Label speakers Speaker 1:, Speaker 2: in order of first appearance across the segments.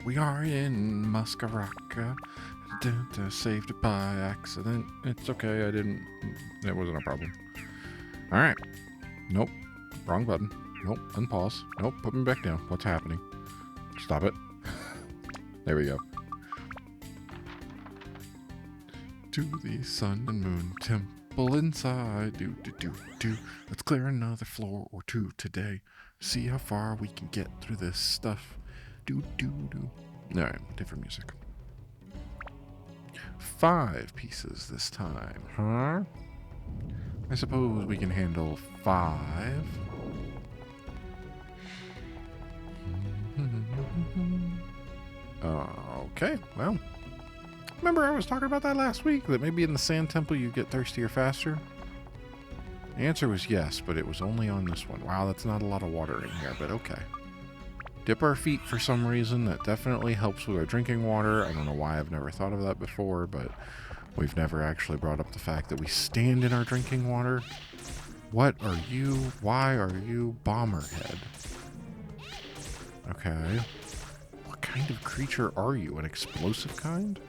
Speaker 1: We are in Muscaraca. Saved it by accident. It's okay, I didn't... It wasn't a problem. Alright. Nope. Wrong button. Nope. Unpause. Nope. Put me back down. What's happening? Stop it. There we go. To the sun and moon temple inside. Do. Let's clear another floor or two today. See how far we can get through this stuff. Do. Alright, different music. 5 pieces this time, huh? I suppose we can handle 5. Okay, well. Remember I was talking about that last week, that maybe in the sand temple you get thirstier faster? The answer was yes, but it was only on this one. Wow, that's not a lot of water in here, but okay. Dip our feet for some reason. That definitely helps with our drinking water. I don't know why I've never thought of that before, but we've never actually brought up the fact that we stand in our drinking water. What are you? Why are you Bomberhead? Okay. What kind of creature are you? An explosive kind?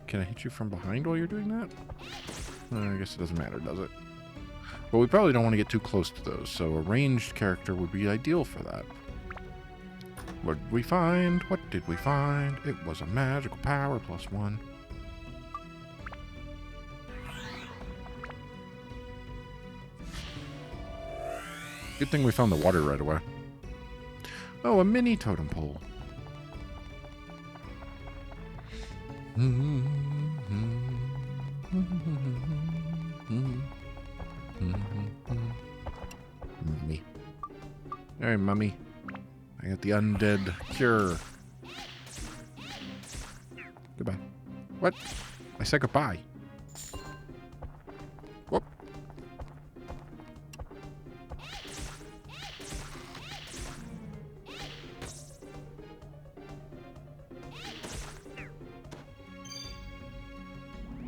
Speaker 1: Can I hit you from behind while you're doing that? I guess it doesn't matter, does it? But we probably don't want to get too close to those, so a ranged character would be ideal for that. What did we find? What did we find? It was a magical power +1. Good thing we found the water right away. Oh, a mini totem pole. Mummy. Hey, mummy. I got the undead cure. Goodbye. What? I said goodbye. Whoop.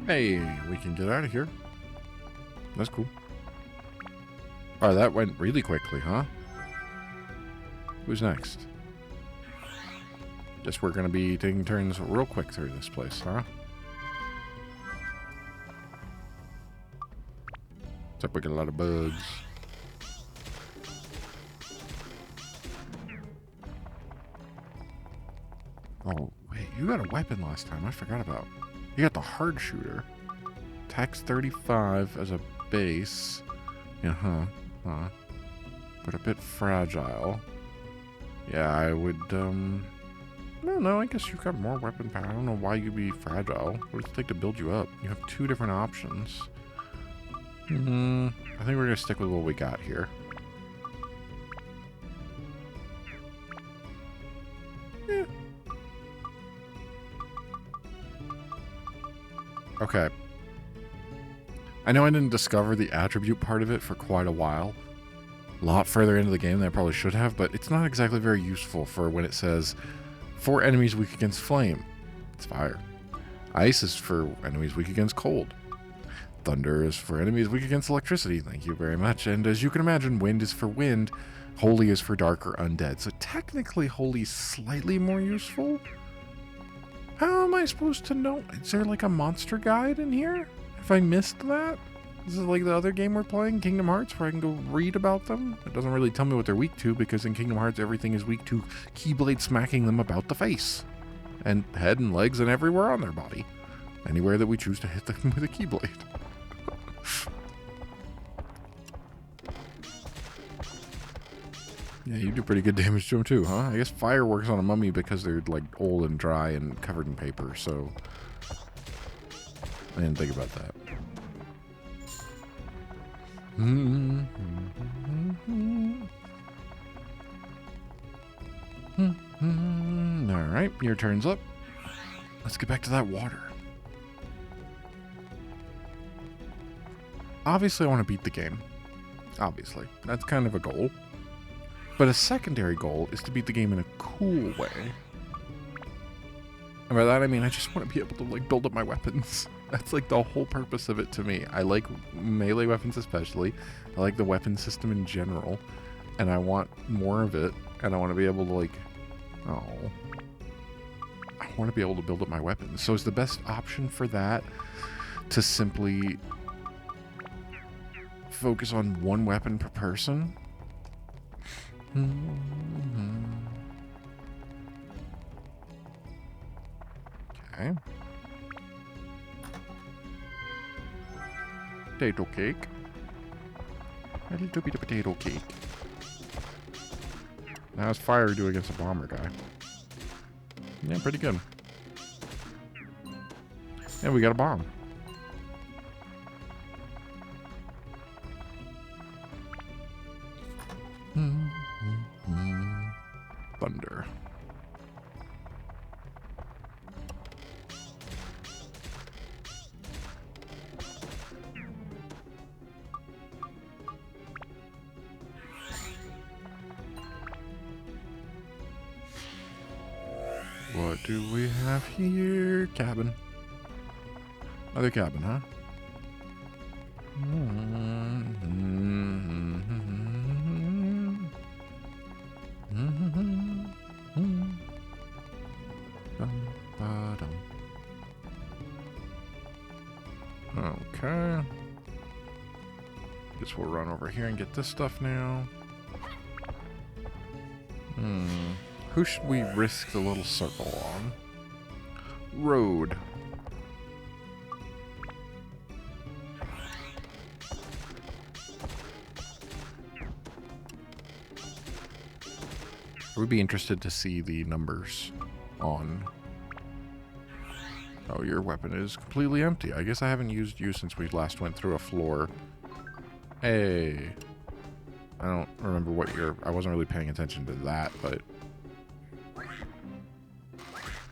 Speaker 1: Hey, we can get out of here. That's cool. Oh, that went really quickly, huh? Who's next? Guess we're gonna be taking turns real quick through this place, huh? Except we get a lot of bugs. Oh, wait, you got a weapon last time. I forgot about. You got the hard shooter. Tax 35 as a base. Yeah, but a bit fragile. Yeah, I would, I don't know, I guess you've got more weapon power. I don't know why you'd be fragile. What does it take to build you up? You have 2 different options. I think we're gonna stick with what we got here. Yeah. Okay. I know I didn't discover the attribute part of it for quite a while. A lot further into the game than I probably should have, but it's not exactly very useful for when it says 4 enemies weak against flame. It's fire. Ice is for enemies weak against cold. Thunder is for enemies weak against electricity. Thank you very much. And as you can imagine, wind is for wind. Holy is for dark or undead. So technically, holy is slightly more useful. How am I supposed to know? Is there like a monster guide in here? Have I missed that? This is like the other game we're playing, Kingdom Hearts, where I can go read about them. It doesn't really tell me what they're weak to, because in Kingdom Hearts, everything is weak to Keyblade smacking them about the face. And head and legs and everywhere on their body. Anywhere that we choose to hit them with a Keyblade. Yeah, you do pretty good damage to them too, huh? I guess fire works on a mummy because they're like old and dry and covered in paper, so I didn't think about that. Alright, your turn's up. Let's get back to that water. Obviously, I want to beat the game. Obviously. That's kind of a goal. But a secondary goal is to beat the game in a cool way. And by that I mean I just want to be able to like build up my weapons. That's like the whole purpose of it to me. I like melee weapons especially. I like the weapon system in general. And I want more of it. And I want to be able to like Oh. I want to be able to build up my weapons. So is the best option for that to simply focus on one weapon per person? Okay. Potato cake. A little bit of potato cake. Now how's fire do against a bomber guy? Yeah, pretty good. Yeah, we got a bomb. Thunder. What do we have here? Cabin. Another cabin, huh? Okay. Guess we'll run over here and get this stuff now. Who should we risk the little circle on? Road. I would be interested to see the numbers on... Oh, your weapon is completely empty. I guess I haven't used you since we last went through a floor. Hey. I don't remember what your... I wasn't really paying attention to that, but...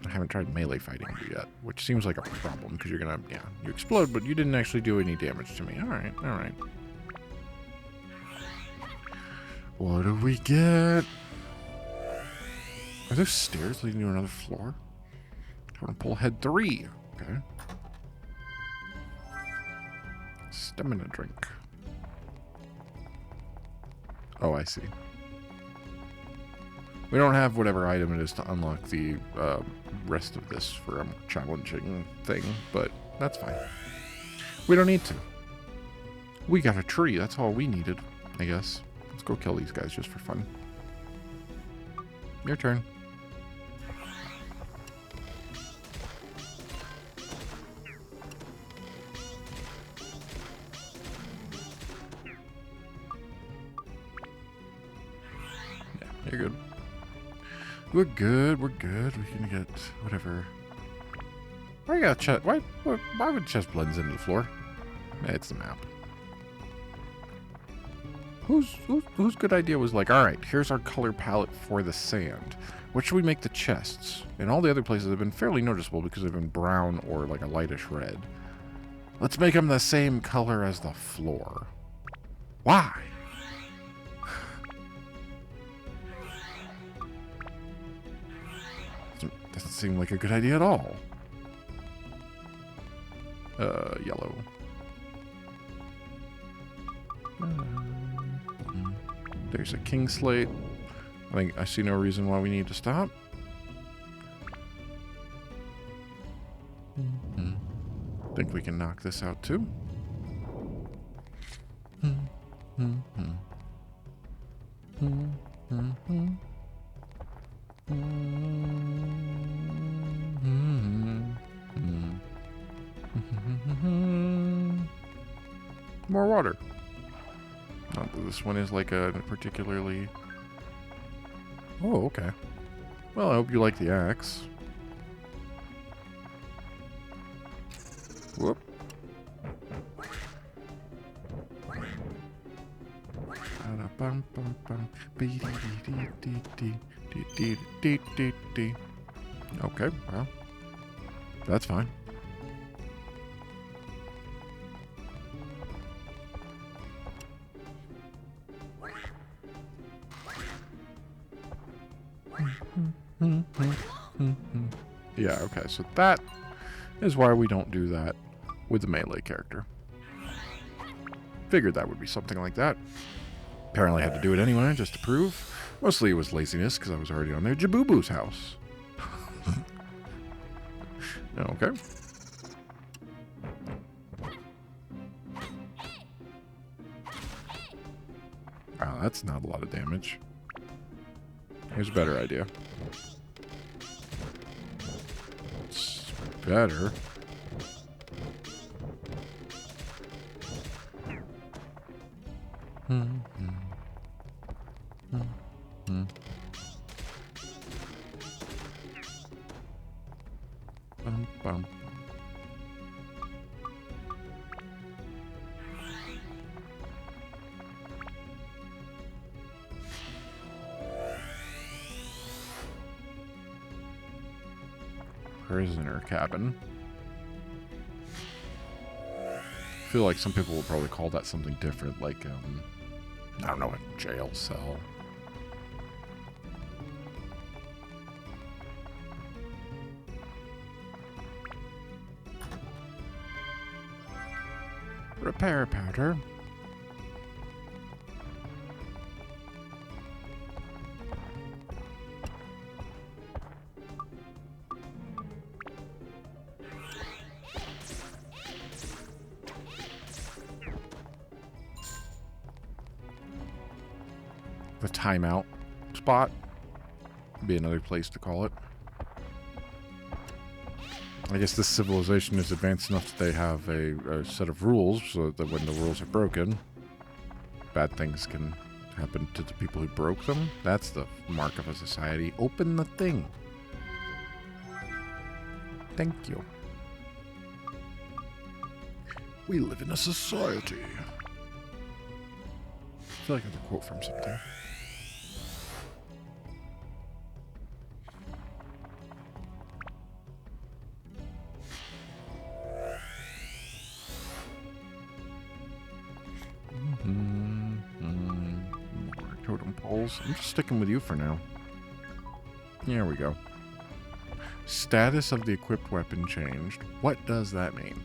Speaker 1: I haven't tried melee fighting you yet, which seems like a problem, because you're gonna... Yeah, you explode, but you didn't actually do any damage to me. Alright, alright. What do we get? Are there stairs leading to another floor? I want to pull head 3. Okay. Stamina drink. Oh, I see. We don't have whatever item it is to unlock the rest of this for a challenging thing, but that's fine. We don't need to. We got a tree. That's all we needed, I guess. Let's go kill these guys just for fun. Your turn. You're good. We're good. We're good. We can get whatever. Why you got chest? Why would chest blends into the floor? It's the map. Whose good idea was like, all right, here's our color palette for the sand. What should we make the chests? And all the other places have been fairly noticeable because they've been brown or like a lightish red. Let's make them the same color as the floor. Why? Doesn't seem like a good idea at all. Yellow. There's a king slate. I see no reason why we need to stop. Think we can knock this out too. More water. Not that this one is like a particularly... Oh, okay. Well, I hope you like the axe. Whoop. Okay, well, that's fine. Yeah, okay, so that is why we don't do that with the melee character. Figured that would be something like that. Apparently I had to do it anyway, just to prove. Mostly it was laziness, because I was already on there. Jabubu's house. Okay. Wow, that's not a lot of damage. Here's a better idea. It's better. Bum, bum. Prisoner cabin. I feel like some people will probably call that something different, like, I don't know, a jail cell. Repair powder. The timeout spot would be another place to call it. I guess this civilization is advanced enough that they have a set of rules so that when the rules are broken, bad things can happen to the people who broke them. That's the mark of a society. Open the thing. Thank you. We live in a society. I feel like I have a quote from something. More totem poles. I'm just sticking with you for now. Here we go. Status of the equipped weapon changed. What does that mean?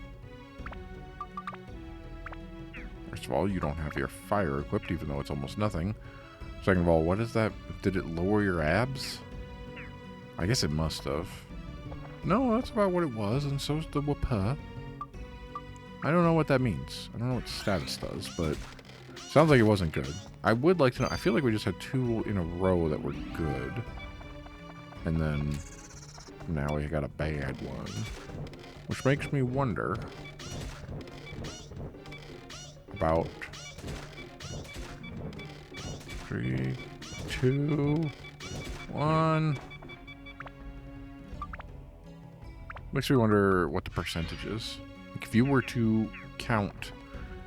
Speaker 1: First of all, you don't have your fire equipped, even though it's almost nothing. Second of all, what is that? Did it lower your abs? I guess it must have. No, that's about what it was, and so's the whoop-huh. I don't know what that means. I don't know what status does, but sounds like it wasn't good. I would like to know. I feel like we just had two in a row that were good. And then now we got a bad one. Which makes me wonder about 3, 2, 1. Makes me wonder what the percentage is. Like if you were to count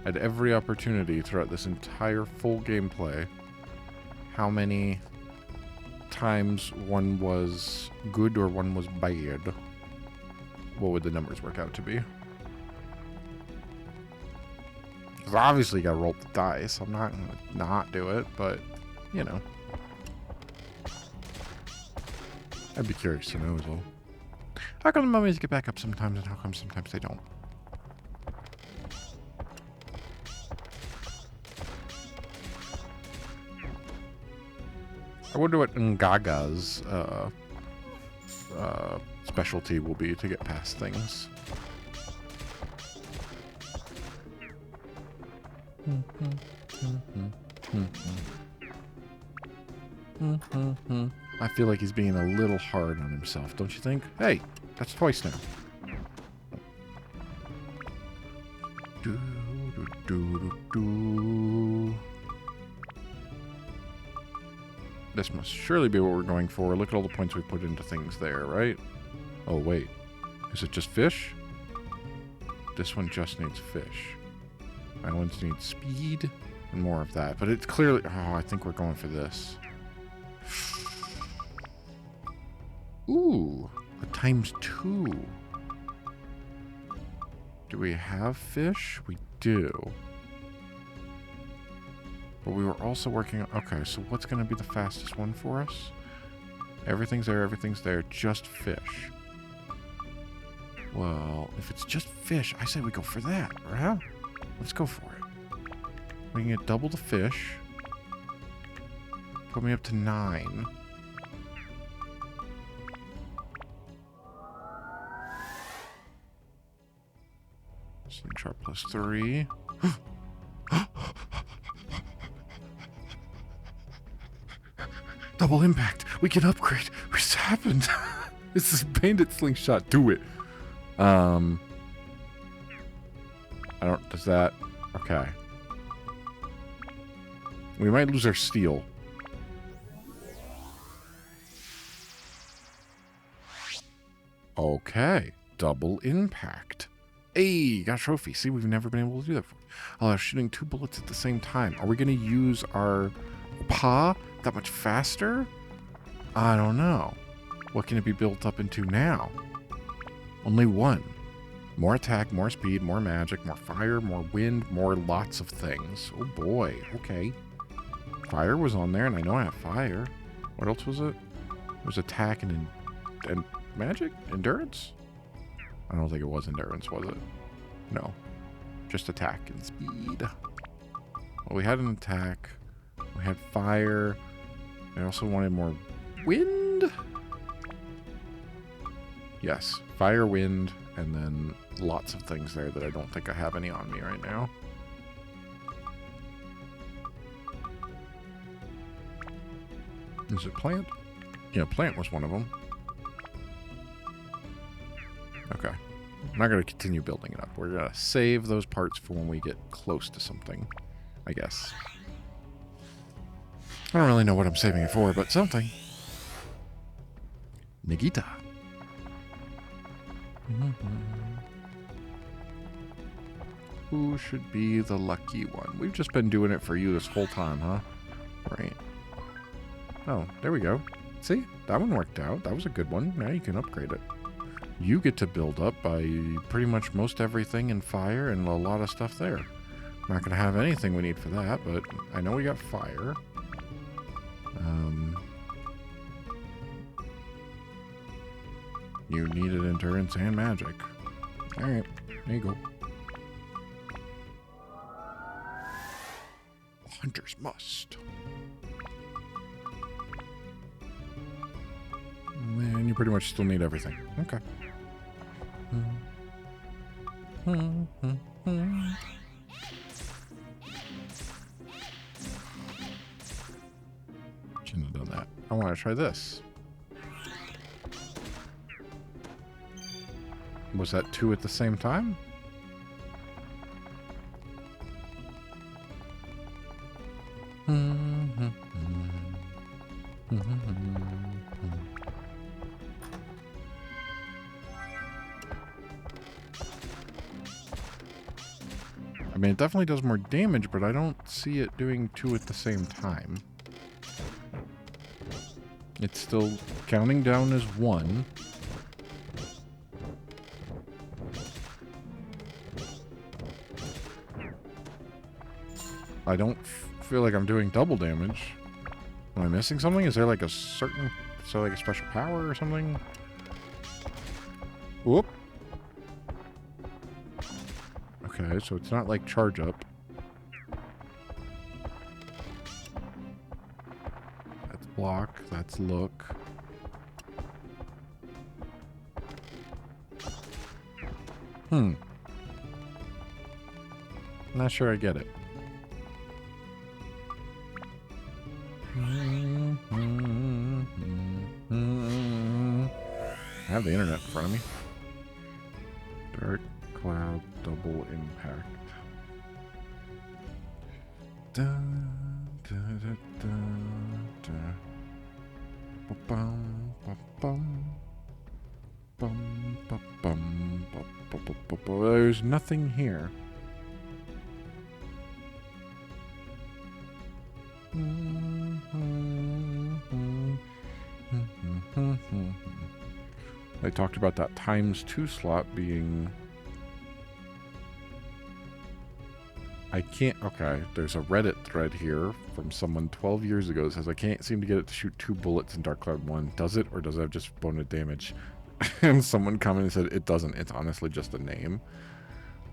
Speaker 1: at every opportunity throughout this entire full gameplay, how many times one was good or one was bad, what would the numbers work out to be? Because obviously you gotta roll the dice. I'm not gonna not do it, but, you know. I'd be curious to know as well. How come the mummies get back up sometimes and how come sometimes they don't? I wonder what Ngaga's specialty will be to get past things. I feel like he's being a little hard on himself, don't you think? Hey, that's twice now. Do, do, do, do, do. This must surely be what we're going for. Look at all the points we put into things there, right? Oh, wait. Is it just fish? This one just needs fish. My ones need speed and more of that. But it's clearly... Oh, I think we're going for this. Ooh, a ×2. Do we have fish? We do. But we were also working on... Okay, so what's going to be the fastest one for us? Everything's there, just fish. Well, if it's just fish, I say we go for that, right? Let's go for it. We can get double the fish. Put me up to 9. Sling sharp plus 3. Double impact. We can upgrade. What's happened? This is bandit slingshot. Do it. I don't. Does that? Okay. We might lose our steel. Okay. Double impact. Hey, got a trophy. See, we've never been able to do that before. Oh, shooting 2 bullets at the same time. Are we going to use our paw that much faster? I don't know. What can it be built up into now? Only 1. More attack, more speed, more magic, more fire, more wind, more lots of things. Oh boy, okay. Fire was on there, and I know I have fire. What else was it? It was attack and magic? Endurance? I don't think it was endurance, was it? No. Just attack and speed. Well, we had an attack. We had fire. I also wanted more wind? Yes. Fire, wind, and then lots of things there that I don't think I have any on me right now. Is it plant? Yeah, plant was one of them. Okay. I'm not going to continue building it up. We're going to save those parts for when we get close to something, I guess. I don't really know what I'm saving it for, but something. Nagita. Who should be the lucky one? We've just been doing it for you this whole time, huh? Right. Oh, there we go. See? That one worked out. That was a good one. Now you can upgrade it. You get to build up by pretty much most everything in fire and a lot of stuff there. I'm not going to have anything we need for that, but I know we got fire. You needed endurance and magic. Alright, there you go. Hunter's must. And you pretty much still need everything. Okay. Shouldn't have done that. I want to try this. Was that 2 at the same time? I mean, it definitely does more damage, but I don't see it doing 2 at the same time. It's still counting down as 1. I don't feel like I'm doing double damage. Am I missing something? Is there like a certain... Is there like a special power or something? Whoop. Okay, so it's not like charge up. That's block. That's look. Not sure I get it. I have the internet in front of me. Dark cloud double impact. Da, da, da, da, da. Ba-bum, ba-bum. Bum, ba-bum, ba-ba-ba-ba. There's nothing here. They talked about that ×2 slot being... I can't... Okay, there's a Reddit thread here from someone 12 years ago that says, I can't seem to get it to shoot 2 bullets in Dark Cloud 1. Does it, or does it have just bonus damage? And someone commented and said, it doesn't. It's honestly just a name.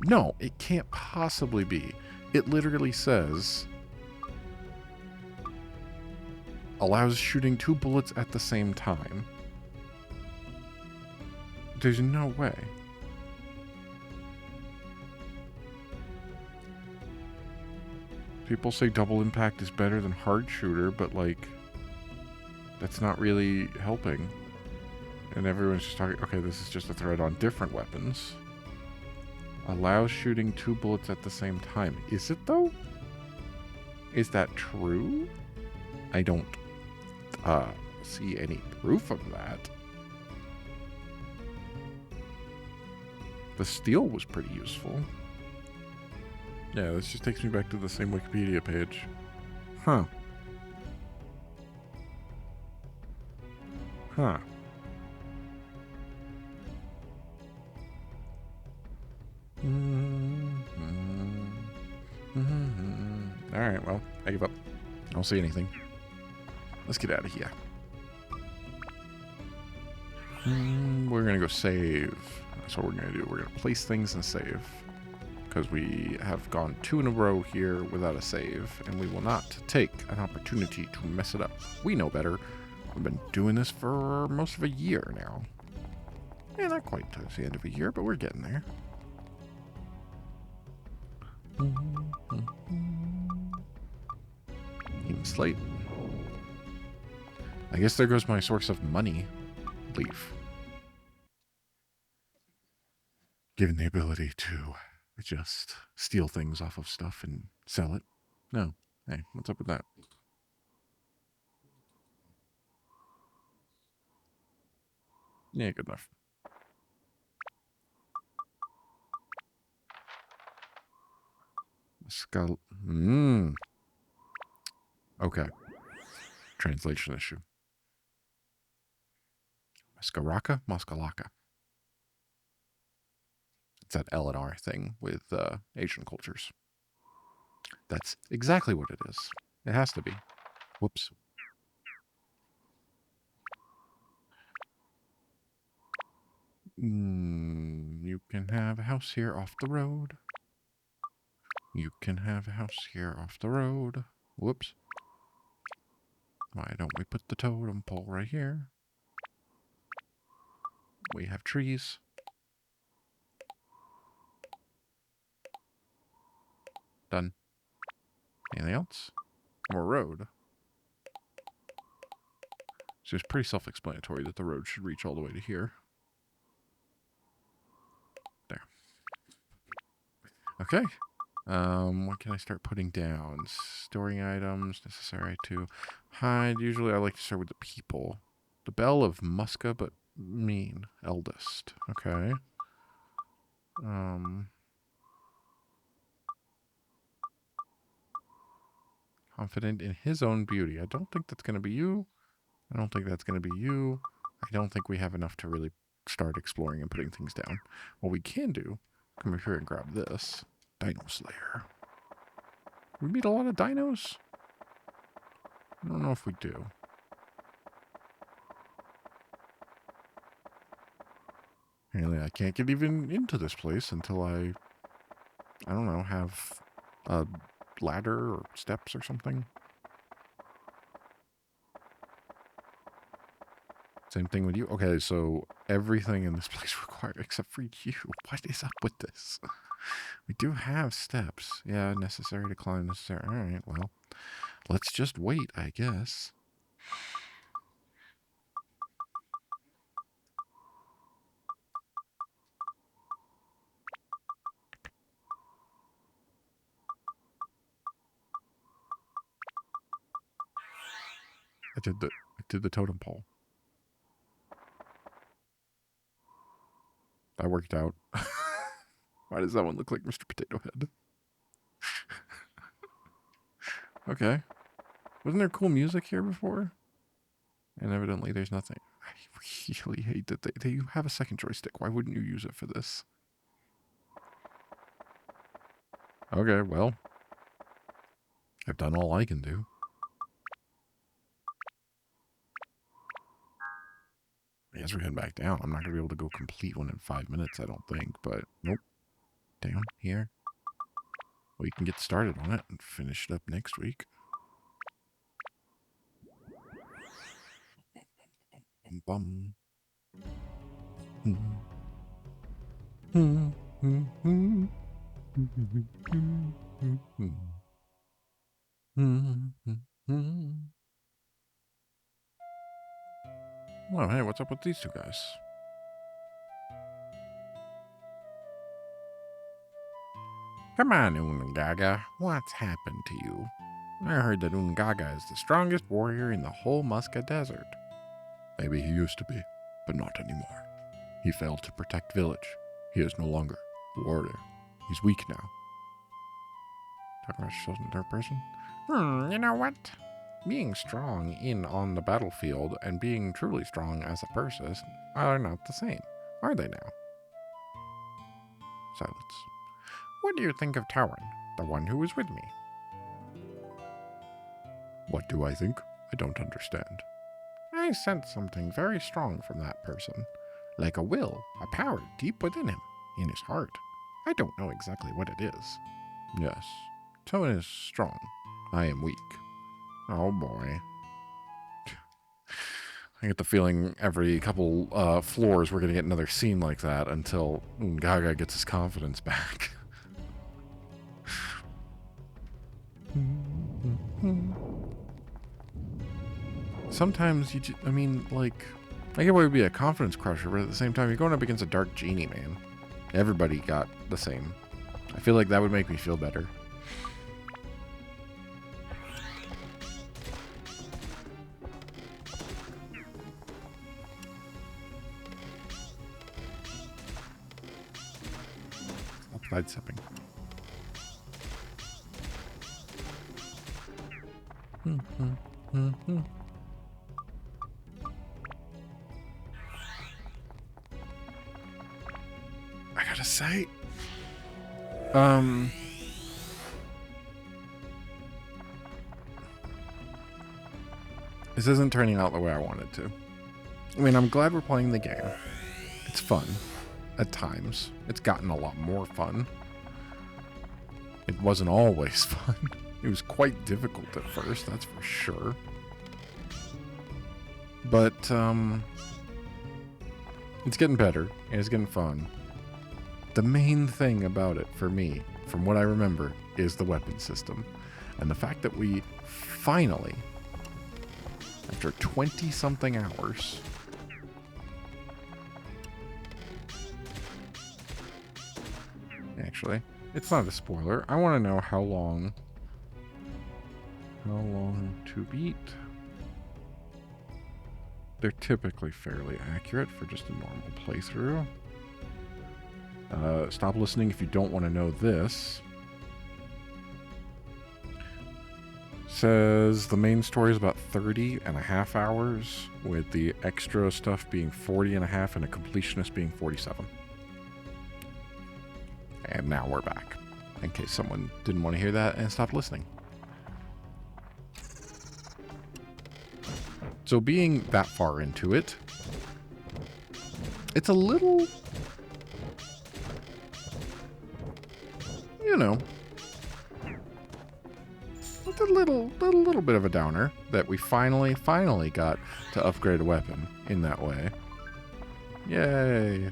Speaker 1: No, it can't possibly be. It literally says... allows shooting 2 bullets at the same time. There's no way. People say double impact is better than hard shooter, but like, that's not really helping. And everyone's just talking, okay, this is just a thread on different weapons. Allows shooting 2 bullets at the same time. Is it though? Is that true? I don't see any proof of that. The steel was pretty useful. Yeah, this just takes me back to the same Wikipedia page. Huh. Huh. Alright, well, I give up. I don't see anything. Let's get out of here. We're gonna go save. That's what we're gonna do. We're gonna place things and save. Because we have gone 2 in a row here without a save, and we will not take an opportunity to mess it up. We know better. We've been doing this for most of a year now. Yeah, not quite to the end of a year, but we're getting there. Clean slate. I guess there goes my source of money. Leave. Given the ability to just steal things off of stuff and sell it. No. Hey, what's up with that? Yeah, good enough. Skull. Okay. Translation issue. Mascaraka? Maskalaka. It's that L and R thing with Asian cultures. That's exactly what it is. It has to be. Whoops. You can have a house here off the road. You can have a house here off the road. Whoops. Why don't we put the totem pole right here? We have trees. Done. Anything else? More road. So it's pretty self-explanatory that the road should reach all the way to here. There. Okay. What can I start putting down? Storing items necessary to hide. Usually I like to start with the people. The Belle of Musca, but mean. Eldest. Okay. Confident in his own beauty. I don't think that's going to be you. I don't think that's going to be you. I don't think we have enough to really start exploring and putting things down. What we can do, come over here and grab this. Dino Slayer. We meet a lot of dinos? I don't know if we do. Apparently I can't get even into this place until I don't know, have a ladder or steps or something. Same thing with you. Okay, so everything in this place required except for you. What is up with this? We do have steps. Yeah, necessary to climb necessary. All right, well, let's just wait, I guess. I did the totem pole. That worked out. Why does that one look like Mr. Potato Head? Okay. Wasn't there cool music here before? And evidently there's nothing. I really hate that you have a second joystick. Why wouldn't you use it for this? Okay, well. I've done all I can do. I guess we're heading back down. I'm not going to be able to go complete one in 5 minutes, I don't think. But, nope. Down here. We can get started on it and finish it up next week. bum. Well, hey, what's up with these two guys? Come on, Ungaga. What's happened to you? I heard that Ungaga is the strongest warrior in the whole Muska Desert. Maybe he used to be, but not anymore. He failed to protect village. He is no longer a warrior. He's weak now. Talking about yourself in third person? You know what? Being strong on the battlefield and being truly strong as a person are not the same, are they now? Silence. What do you think of Tauren, the one who was with me? What do I think? I don't understand. I sense something very strong from that person. Like a will, a power deep within him, in his heart. I don't know exactly what it is. Yes, Tauren is strong. I am weak. Oh boy. I get the feeling every couple floors we're going to get another scene like that until Gaga gets his confidence back. Sometimes you just, I mean, like, I get why it would be a confidence crusher, but at the same time, you're going up against a dark genie, man. Everybody got the same. I feel like that would make me feel better. Sidestepping. I gotta say, this isn't turning out the way I wanted to. I mean, I'm glad we're playing the game. It's fun. At times. It's gotten a lot more fun. It wasn't always fun. It was quite difficult at first, that's for sure. But, it's getting better, and it's getting fun. The main thing about it, for me, from what I remember, is the weapon system. And the fact that we finally, after 20-something hours... Actually, it's not a spoiler. I want to know how long to beat. They're typically fairly accurate for just a normal playthrough. Stop listening if you don't want to know this. Says the main story is about 30.5 hours, with the extra stuff being 40.5 and a completionist being 47. And now we're back, in case someone didn't want to hear that and stopped listening. So being that far into it, it's a little, you know, it's a little bit of a downer that we finally got to upgrade a weapon in that way. Yay.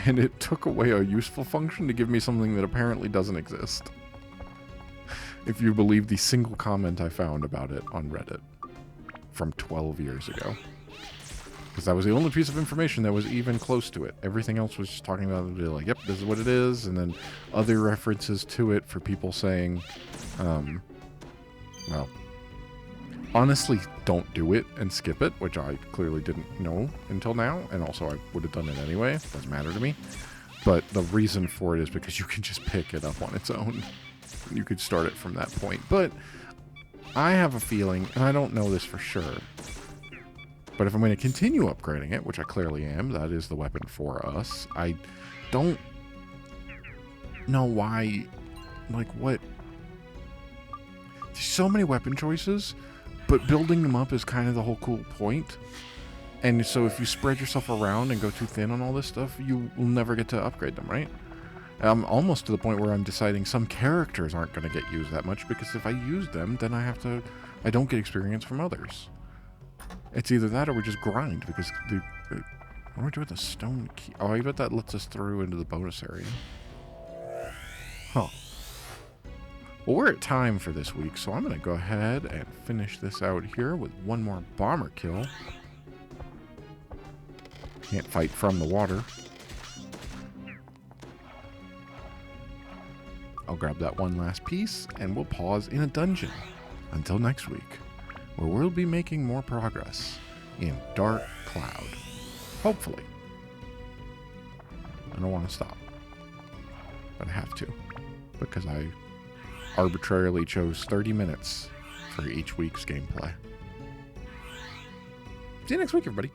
Speaker 1: And it took away a useful function to give me something that apparently doesn't exist. If you believe the single comment I found about it on Reddit from 12 years ago. Because that was the only piece of information that was even close to it. Everything else was just talking about it, like, yep, this is what it is, and then other references to it for people saying, well, honestly, don't do it and skip it, which I clearly didn't know until now, and also I would have done it anyway. It doesn't matter to me. But the reason for it is because you can just pick it up on its own. You could start it from that point. But I have a feeling, and I don't know this for sure, but if I'm going to continue upgrading it, which I clearly am, that is the weapon for us, I don't know why, like, what? There's so many weapon choices, but building them up is kind of the whole cool point. And so if you spread yourself around and go too thin on all this stuff, you will never get to upgrade them, right? I'm almost to the point where I'm deciding some characters aren't going to get used that much, because if I use them, then I don't get experience from others. It's either that or we just grind, because the... What do we do with the stone key? Oh, I bet that lets us through into the bonus area. Huh. Well, we're at time for this week, so I'm going to go ahead and finish this out here with one more bomber kill. Can't fight from the water. I'll grab that one last piece, and we'll pause in a dungeon until next week, where we'll be making more progress in Dark Cloud. Hopefully. I don't want to stop, but I have to, because I arbitrarily chose 30 minutes for each week's gameplay. See you next week, everybody.